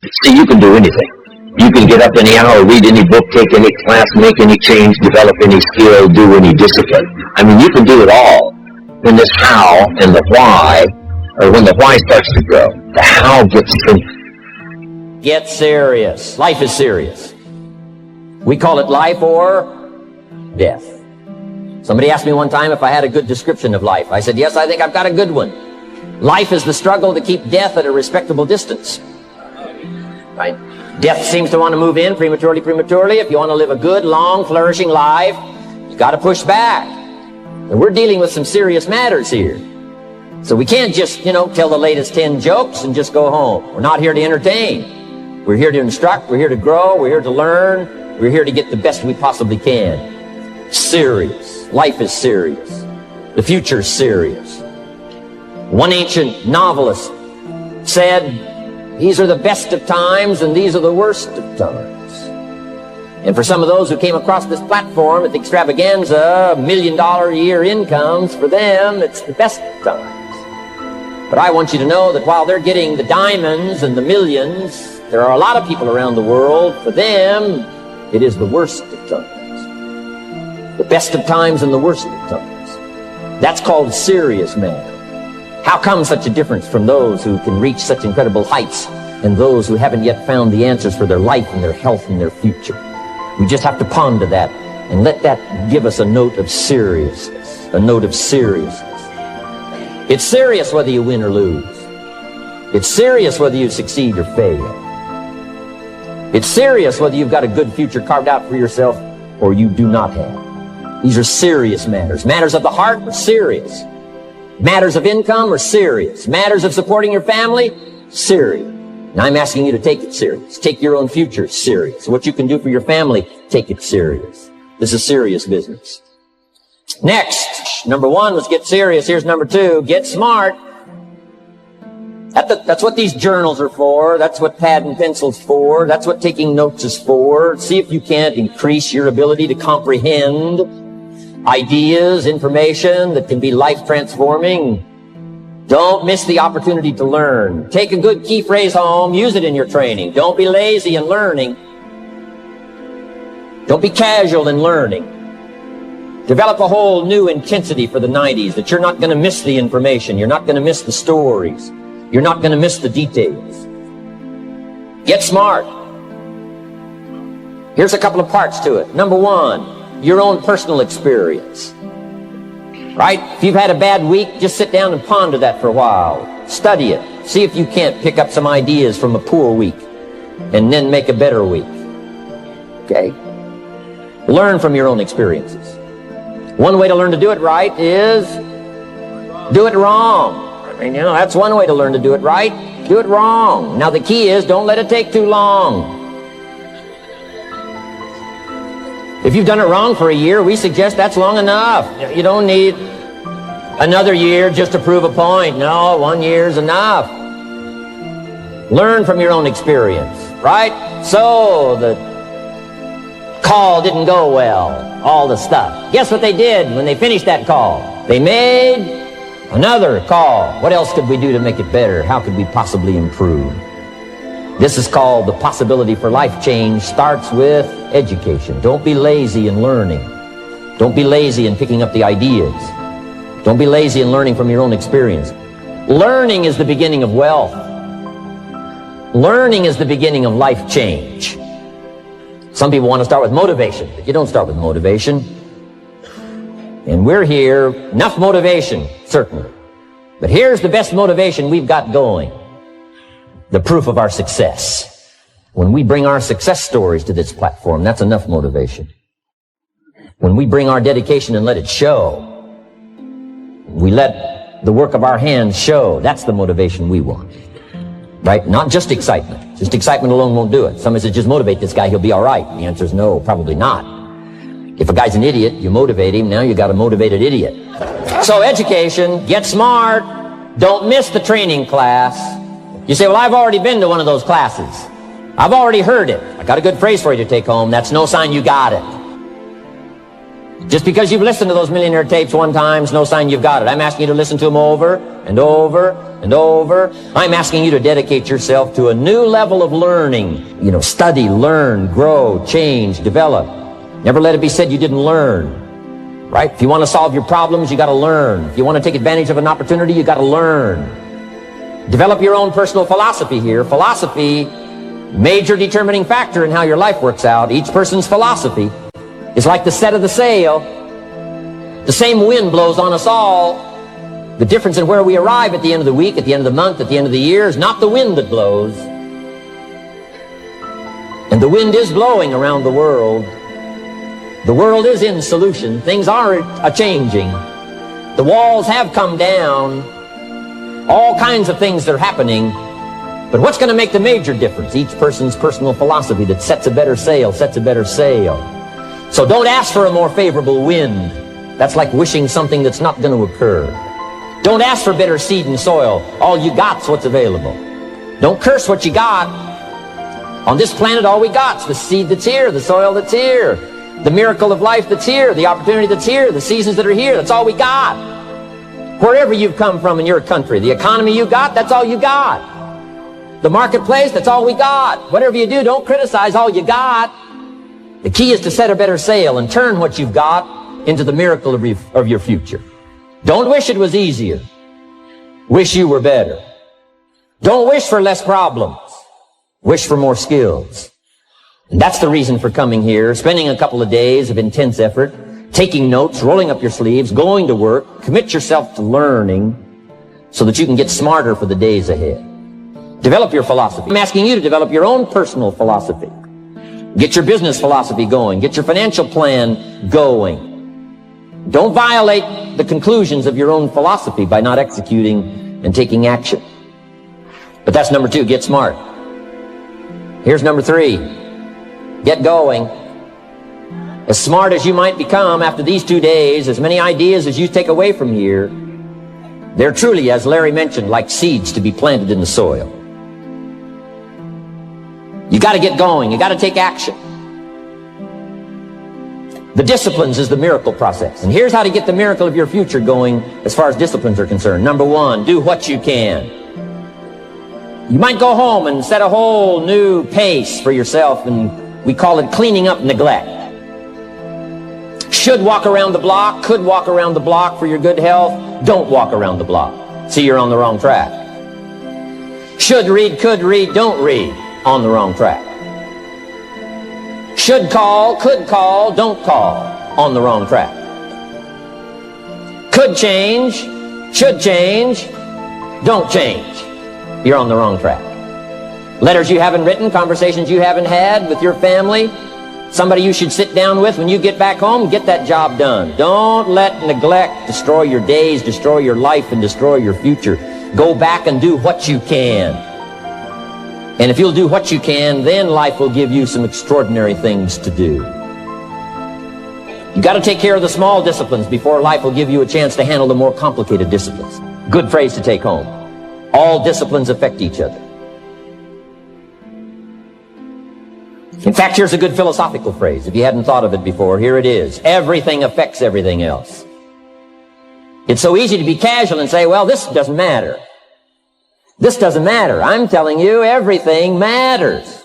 See, you can do anything. You can get up any hour, read any book, take any class, make any change, develop any skill, do any discipline. I mean, you can do it all. When this how and the why, or when the why starts to grow, the how gets strengthened. Get serious. Life is serious. We call it life or death. Somebody asked me one time if I had a good description of life. I said, yes, I think I've got a good one. Life is the struggle to keep death at a respectable distance. Right? Death seems to want to move in prematurely. If you want to live a good, long, flourishing life, you got to push back. And we're dealing with some serious matters here. So we can't just, tell the latest 10 jokes and just go home. We're not here to entertain. We're here to instruct. We're here to grow. We're here to learn. We're here to get the best we possibly can. Serious. Life is serious. The future's serious. One ancient novelist said, these are the best of times and these are the worst of times. And for some of those who came across this platform at the extravaganza, $1 million a year incomes, for them, it's the best of times. But I want you to know that while they're getting the diamonds and the millions, there are a lot of people around the world, for them, it is the worst of times. The best of times and the worst of times. That's called serious matter. How come such a difference from those who can reach such incredible heights and those who haven't yet found the answers for their life and their health and their future? We just have to ponder that and let that give us a note of seriousness, a note of seriousness. It's serious whether you win or lose. It's serious whether you succeed or fail. It's serious whether you've got a good future carved out for yourself or you do not have. These are serious matters. Matters of the heart are serious. Matters of income are serious. Matters of supporting your family, serious. And I'm asking you to take it serious. Take your own future serious. What you can do for your family, take it serious. This is serious business. Next, number one was get serious. Here's number two, get smart. That's what these journals are for. That's what pad and pencil's for. That's what taking notes is for. See if you can't increase your ability to comprehend ideas, information that can be life-transforming. Don't miss the opportunity to learn. Take a good key phrase home, use it in your training. Don't be lazy in learning. Don't be casual in learning. Develop a whole new intensity for the 90s that you're not going to miss the information. You're not going to miss the stories. You're not going to miss the details. Get smart. Here's a couple of parts to it. Number one, your own personal experience. Right? If you've had a bad week, just sit down and ponder that for a while. Study it. See if you can't pick up some ideas from a poor week and then make a better week. Okay? Learn from your own experiences. One way to learn to do it right is do it wrong. I mean, that's one way to learn to do it right. Do it wrong. Now the key is don't let it take too long. If you've done it wrong for a year, we suggest that's long enough. You don't need another year just to prove a point. No, 1 year is enough. Learn from your own experience, right? So the call didn't go well, all the stuff. Guess what they did when they finished that call? They made another call. What else could we do to make it better? How could we possibly improve? This is called the possibility for life change starts with education. Don't be lazy in learning. Don't be lazy in picking up the ideas. Don't be lazy in learning from your own experience. Learning is the beginning of wealth. Learning is the beginning of life change. Some people want to start with motivation, but you don't start with motivation. And we're here, enough motivation, certainly. But here's the best motivation we've got going. The proof of our success. When we bring our success stories to this platform, that's enough motivation. When we bring our dedication and let it show, we let the work of our hands show, that's the motivation we want. Right? Not just excitement. Just excitement alone won't do it. Somebody says, just motivate this guy, he'll be all right. The answer is no, probably not. If a guy's an idiot, you motivate him, now you got a motivated idiot. So education, get smart, don't miss the training class. You say, well, I've already been to one of those classes. I've already heard it. I got a good phrase for you to take home. That's no sign you got it. Just because you've listened to those millionaire tapes one time is no sign you've got it. I'm asking you to listen to them over and over and over. I'm asking you to dedicate yourself to a new level of learning. You know, study, learn, grow, change, develop. Never let it be said you didn't learn, right? If you want to solve your problems, you got to learn. If you want to take advantage of an opportunity, you got to learn. Develop your own personal philosophy here. Philosophy, major determining factor in how your life works out. Each person's philosophy is like the set of the sail. The same wind blows on us all. The difference in where we arrive at the end of the week, at the end of the month, at the end of the year is not the wind that blows. And the wind is blowing around the world. The world is in solution. Things are a-changing. The walls have come down. All kinds of things are happening. But what's going to make the major difference? Each person's personal philosophy that sets a better sail, sets a better sail. So don't ask for a more favorable wind. That's like wishing something that's not going to occur. Don't ask for better seed and soil. All you got's what's available. Don't curse what you got. On this planet, all we got's the seed that's here, the soil that's here, the miracle of life that's here, the opportunity that's here, the seasons that are here. That's all we got. Wherever you've come from in your country, the economy you got, that's all you got. The marketplace, that's all we got. Whatever you do, don't criticize all you got. The key is to set a better sail and turn what you've got into the miracle of your future. Don't wish it was easier. Wish you were better. Don't wish for less problems. Wish for more skills. And that's the reason for coming here, spending a couple of days of intense effort, taking notes, rolling up your sleeves, going to work, commit yourself to learning so that you can get smarter for the days ahead. Develop your philosophy. I'm asking you to develop your own personal philosophy. Get your business philosophy going. Get your financial plan going. Don't violate the conclusions of your own philosophy by not executing and taking action. But that's number 2, get smart. Here's number 3, get going. As smart as you might become after these 2 days, as many ideas as you take away from here, they're truly, as Larry mentioned, like seeds to be planted in the soil. You got to get going. You got to take action. The disciplines is the miracle process. And here's how to get the miracle of your future going as far as disciplines are concerned. Number 1, do what you can. You might go home and set a whole new pace for yourself, and we call it cleaning up neglect. Should walk around the block, could walk around the block for your good health. Don't walk around the block. See, you're on the wrong track. Should read, could read, don't read. On the wrong track. Should call, could call, don't call. On the wrong track. Could change, should change, don't change. You're on the wrong track. Letters you haven't written, conversations you haven't had with your family, somebody you should sit down with when you get back home, get that job done. Don't let neglect destroy your days, destroy your life, and destroy your future. Go back and do what you can. And if you'll do what you can, then life will give you some extraordinary things to do. You got to take care of the small disciplines before life will give you a chance to handle the more complicated disciplines. Good phrase to take home. All disciplines affect each other. In fact, here's a good philosophical phrase. If you hadn't thought of it before, here it is. Everything affects everything else. It's so easy to be casual and say, well, this doesn't matter. This doesn't matter. I'm telling you, everything matters.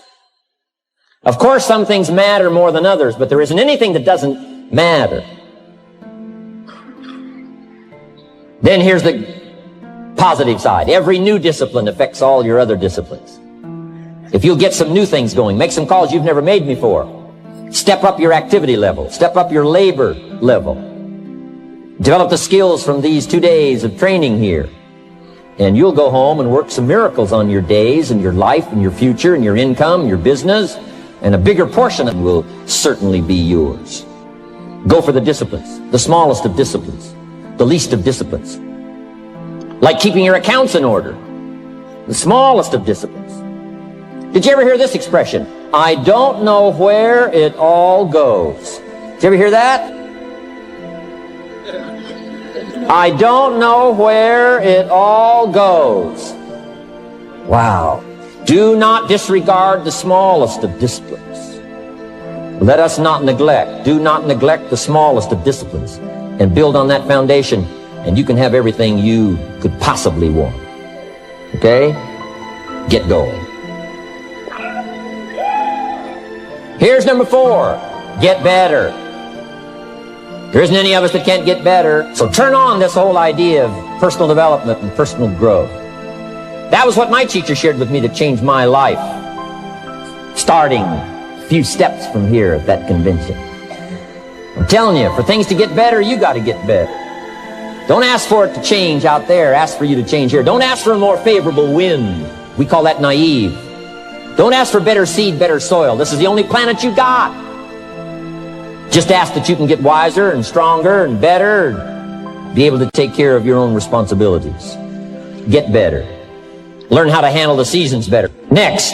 Of course, some things matter more than others, but there isn't anything that doesn't matter. Then here's the positive side. Every new discipline affects all your other disciplines. If you'll get some new things going, make some calls you've never made before. Step up your activity level. Step up your labor level. Develop the skills from these 2 days of training here. And you'll go home and work some miracles on your days and your life and your future and your income, your business, and a bigger portion of it will certainly be yours. Go for the disciplines, the smallest of disciplines, the least of disciplines. Like keeping your accounts in order, the smallest of disciplines. Did you ever hear this expression? I don't know where it all goes. Did you ever hear that? I don't know where it all goes. Wow. Do not disregard the smallest of disciplines. Let us not neglect. Do not neglect the smallest of disciplines. And build on that foundation, and you can have everything you could possibly want. Okay? Get going. Here's number 4. Get better. There isn't any of us that can't get better. So turn on this whole idea of personal development and personal growth. That was what my teacher shared with me that changed my life. Starting a few steps from here at that convention. I'm telling you, for things to get better, you got to get better. Don't ask for it to change out there. Ask for you to change here. Don't ask for a more favorable wind. We call that naive. Don't ask for better seed, better soil. This is the only planet you got. Just ask that you can get wiser and stronger and better, and be able to take care of your own responsibilities. Get better. Learn how to handle the seasons better. Next,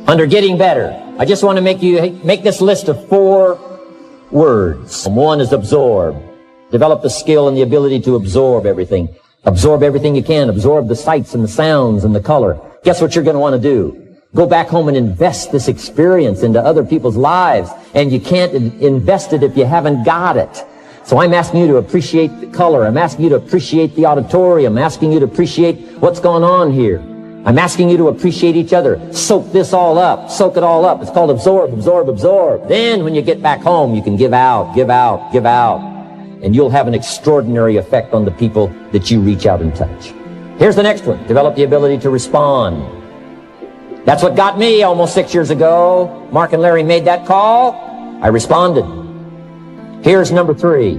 under getting better, I just want to make this list of 4 words. 1 is absorb. Develop the skill and the ability to absorb everything. Absorb everything you can. Absorb the sights and the sounds and the color. Guess what you're going to want to do? Go back home and invest this experience into other people's lives. And you can't invest it if you haven't got it. So I'm asking you to appreciate the color. I'm asking you to appreciate the auditorium. I'm asking you to appreciate what's going on here. I'm asking you to appreciate each other. Soak this all up. Soak it all up. It's called absorb, absorb, absorb. Then when you get back home, you can give out, give out, give out. And you'll have an extraordinary effect on the people that you reach out and touch. Here's the next one. Develop the ability to respond. That's what got me almost 6 years ago. Mark and Larry made that call. I responded. Here's number 3.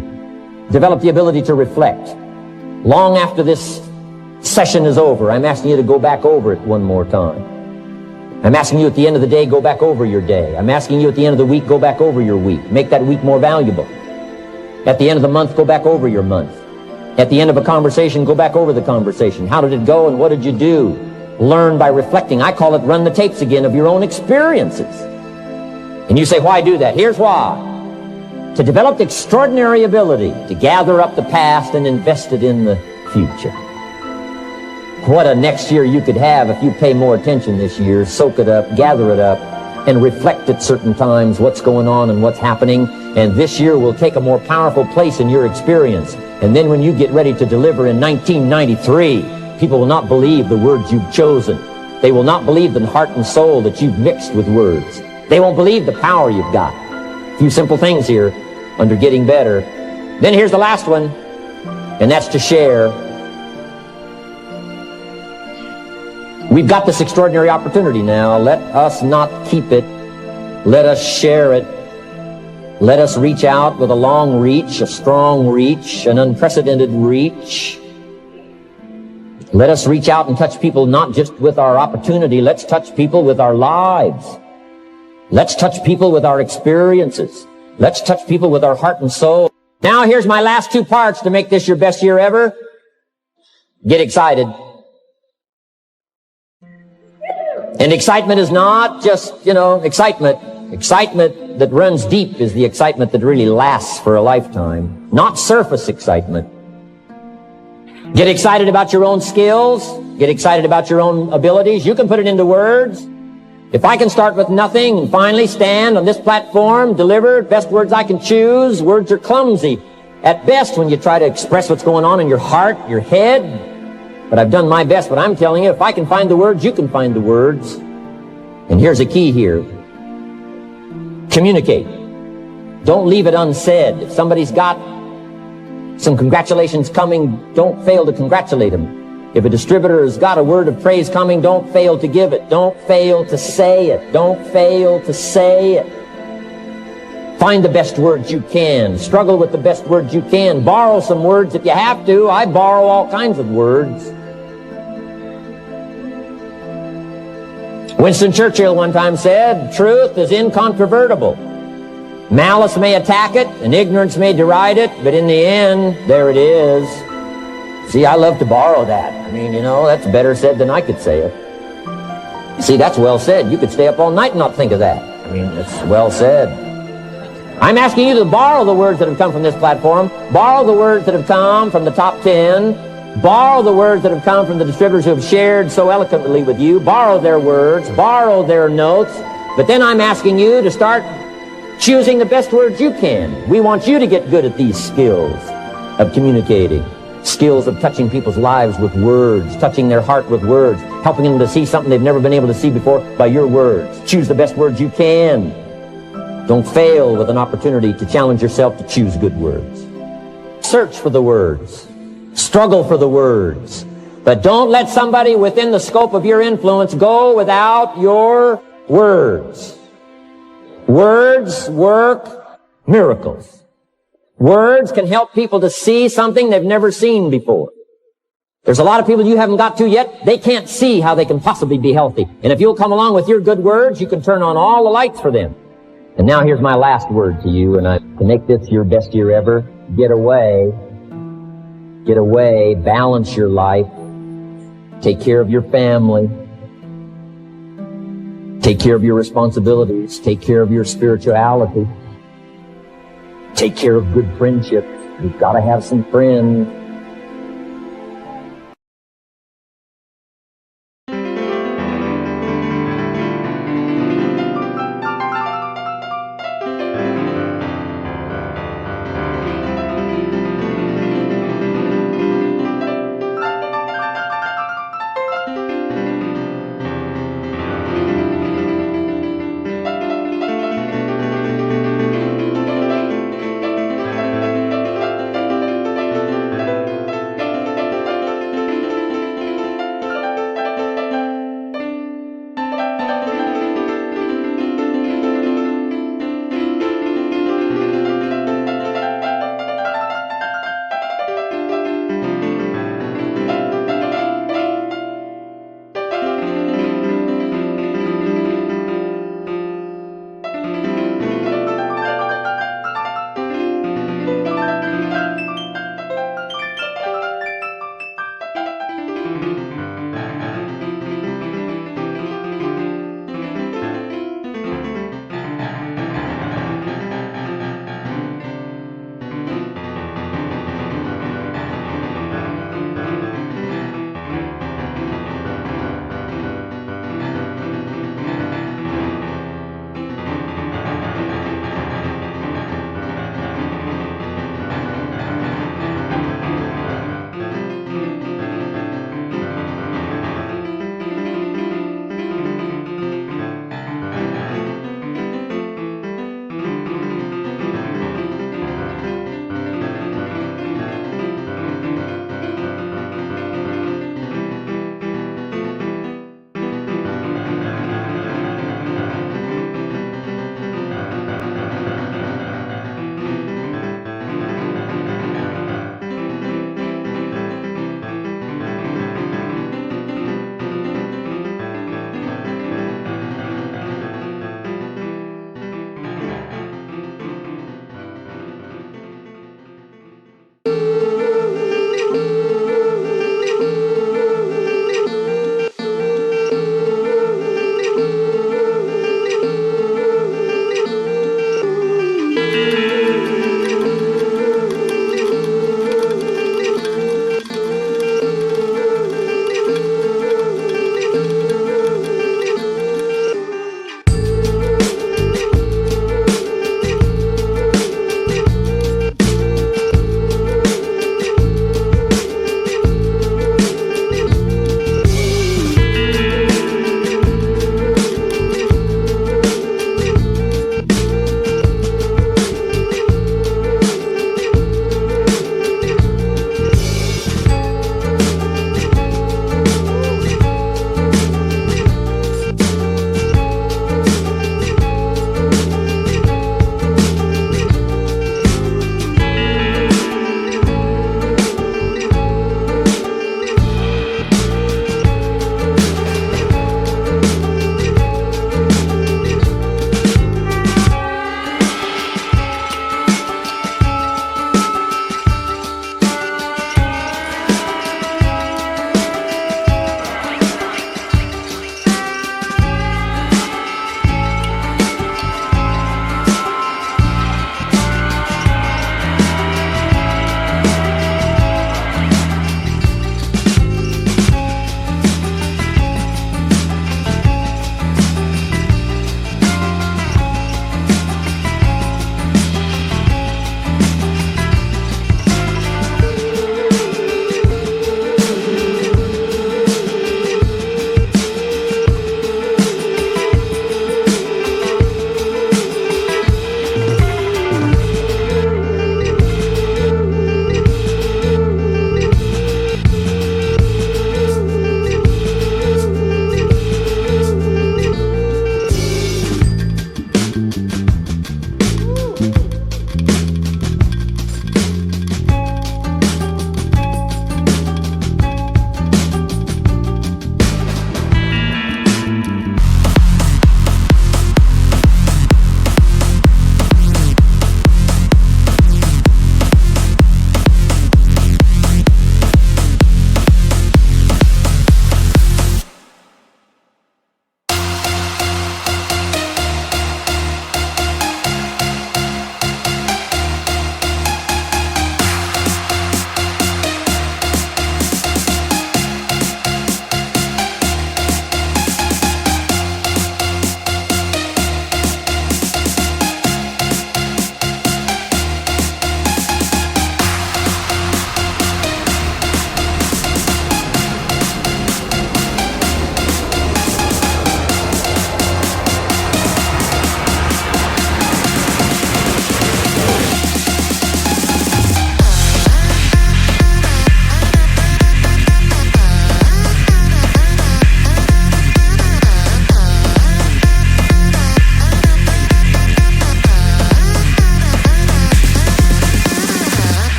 Develop the ability to reflect. Long after this session is over, I'm asking you to go back over it one more time. I'm asking you at the end of the day, go back over your day. I'm asking you at the end of the week, go back over your week. Make that week more valuable. At the end of the month, go back over your month. At the end of a conversation, go back over the conversation. How did it go and what did you do? Learn by reflecting. I call it run the tapes again of your own experiences. And you say, why do that? Here's why. To develop extraordinary ability to gather up the past and invest it in the future. What a next year you could have if you pay more attention this year, soak it up, gather it up, and reflect at certain times what's going on and what's happening. And this year will take a more powerful place in your experience. And then when you get ready to deliver in 1993, people will not believe the words you've chosen. They will not believe the heart and soul that you've mixed with words. They won't believe the power you've got. A few simple things here under getting better. Then here's the last one, and that's to share. We've got this extraordinary opportunity now. Let us not keep it. Let us share it. Let us reach out with a long reach, a strong reach, an unprecedented reach. Let us reach out and touch people not just with our opportunity. Let's touch people with our lives. Let's touch people with our experiences. Let's touch people with our heart and soul. Now here's my last 2 parts to make this your best year ever. Get excited. And excitement is not just, excitement. Excitement that runs deep is the excitement that really lasts for a lifetime. Not surface excitement. Get excited about your own skills. Get excited about your own abilities. You can put it into words. If I can start with nothing and finally stand on this platform, deliver best words I can choose, words are clumsy at best when you try to express what's going on in your heart, your head. But I've done my best, but I'm telling you, if I can find the words, you can find the words. And here's a key here. Communicate. Don't leave it unsaid. If somebody's got some congratulations coming, don't fail to congratulate them. If a distributor has got a word of praise coming, don't fail to give it. Don't fail to say it. Don't fail to say it. Find the best words you can. Struggle with the best words you can. Borrow some words if you have to. I borrow all kinds of words. Winston Churchill one time said, truth is incontrovertible. Malice may attack it, and ignorance may deride it, but in the end, there it is. See, I love to borrow that. I mean, that's better said than I could say it. See, that's well said. You could stay up all night and not think of that. I mean, it's well said. I'm asking you to borrow the words that have come from this platform, borrow the words that have come from the top 10, borrow the words that have come from the distributors who have shared so eloquently with you, borrow their words, borrow their notes, but then I'm asking you to start choosing the best words you can. We want you to get good at these skills of communicating. Skills of touching people's lives with words, touching their heart with words, helping them to see something they've never been able to see before by your words. Choose the best words you can. Don't fail with an opportunity to challenge yourself to choose good words. Search for the words. Struggle for the words. But don't let somebody within the scope of your influence go without your words. Words work miracles. Words can help people to see something they've never seen before. There's a lot of people you haven't got to yet. They can't see how they can possibly be healthy. And if you'll come along with your good words, you can turn on all the lights for them. And now here's my last word to you, and to make this your best year ever, get away, balance your life, take care of your family, take care of your responsibilities, take care of your spirituality, take care of good friendships. You've got to have some friends.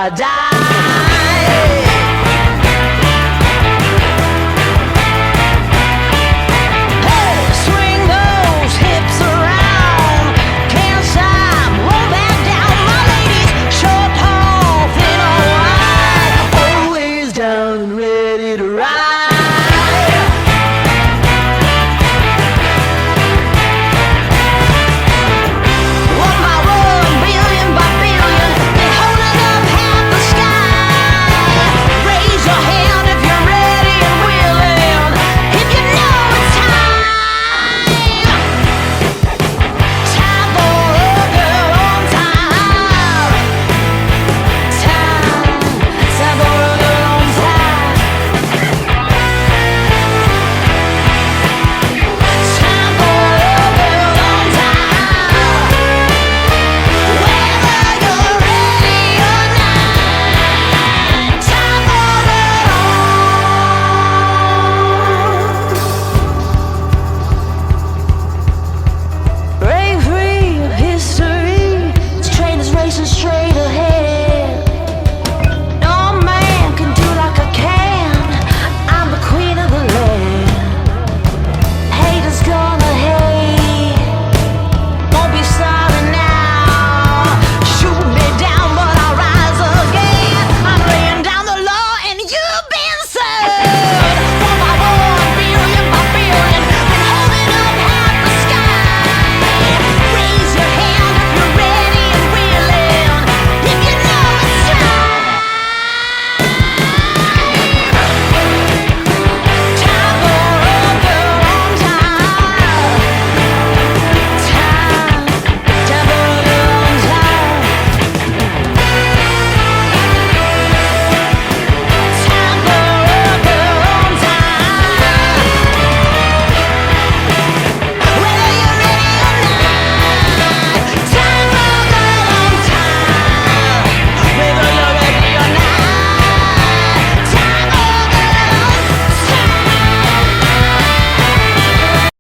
die.